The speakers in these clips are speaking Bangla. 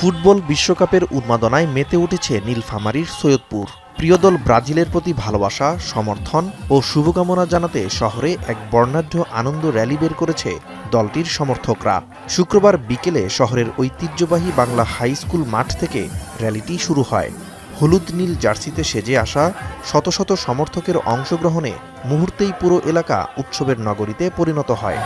ফুটবল বিশ্বকাপের উন্মাদনায় মেতে উঠেছে নীলফামারীর সৈয়দপুর। প্রিয় দল ব্রাজিলের প্রতি ভালোবাসা, সমর্থন ও শুভকামনা জানাতে শহরে এক বর্ণাঢ্য আনন্দ র্যালি বের করেছে দলটির সমর্থকরা। শুক্রবার বিকেলে শহরের ঐতিহ্যবাহী বাংলা হাই স্কুল মাঠ থেকে র্যালিটি শুরু হয়। হলুদ নীল জার্সিতে সেজে আসা শত শত সমর্থকের অংশগ্রহণে মুহূর্তেই পুরো এলাকা উৎসবের নগরীতে পরিণত হয়।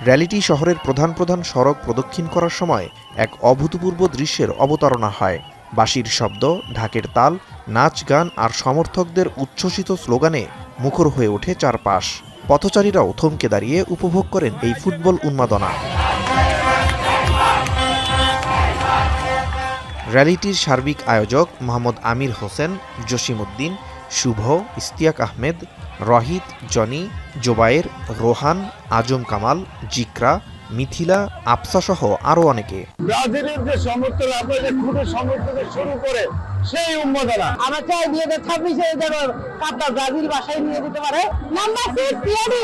র্যালিটি শহরের প্রধান প্রধান সড়ক প্রদক্ষিণ করার সময় এক অভূতপূর্ব দৃশ্যের অবতারণা হয়। বাঁশির শব্দ, ঢাকের তাল, নাচ গান আর সমর্থকদের উচ্ছ্বসিত স্লোগানে মুখর হয়ে ওঠে চারপাশ। পথচারীরাও থমকে দাঁড়িয়ে উপভোগ করেন এই ফুটবল উন্মাদনা। র্যালিটির সার্বিক আয়োজক মোহাম্মদ আমির হোসেন, জসিমউদ্দিন, শুভ, ইশতিয়াক আহমেদ, রহিত, জনি, জোবায়ের, রোহান, আজম কামাল, জিকরা, মিথিলা, আফসাসহ আরও অনেকে। ব্রাজিলের যে সমর্থক, আপনাদের খুবই সমর্থক শুরু করে সেই উন্মাদনা আমরা চাই 2026-এ যেন কাপটা ব্রাজিল বাসায় নিয়ে যেতে পারে। নাম্বার 6 পিয়ানি,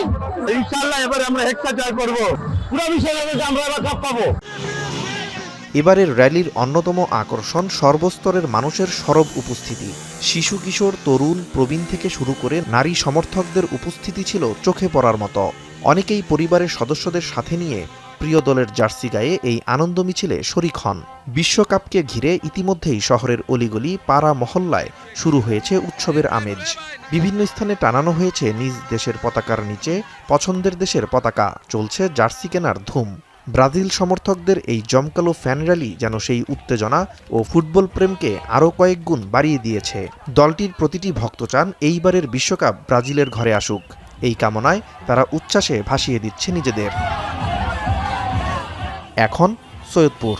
ইনশাআল্লাহ এবারে আমরা হেক্সা জয় করব। পুরো বিষয়ে আমরা এবার কাপ পাবো। এবারের র্যালির অন্যতম আকর্ষণ সর্বস্তরের মানুষের সরব উপস্থিতি। শিশু, কিশোর, তরুণ, প্রবীণ থেকে শুরু করে নারী সমর্থকদের উপস্থিতি ছিল চোখে পড়ার মতো। অনেকেই পরিবারের সদস্যদের সাথে নিয়ে প্রিয় দলের জার্সি গায়ে এই আনন্দ মিছিলে শরিক হন। বিশ্বকাপকে ঘিরে ইতিমধ্যেই শহরের অলিগলি, পাড়া মহল্লায় শুরু হয়েছে উৎসবের আমেজ। বিভিন্ন স্থানে টানানো হয়েছে নিজ দেশের পতাকার নিচে পছন্দের দেশের পতাকা। চলছে জার্সি কেনার ধুম। ব্রাজিল সমর্থকদের এই জমকালো ফ্যান র্যালি যেন সেই উত্তেজনা ও ফুটবল প্রেমকে আরও কয়েক গুণ বাড়িয়ে দিয়েছে। দলটির প্রতিটি ভক্ত চান এইবারের বিশ্বকাপ ব্রাজিলের ঘরে আসুক। এই কামনায় তারা উচ্ছ্বাসে ভাসিয়ে দিচ্ছে নিজেদের। এখন সৈয়দপুর।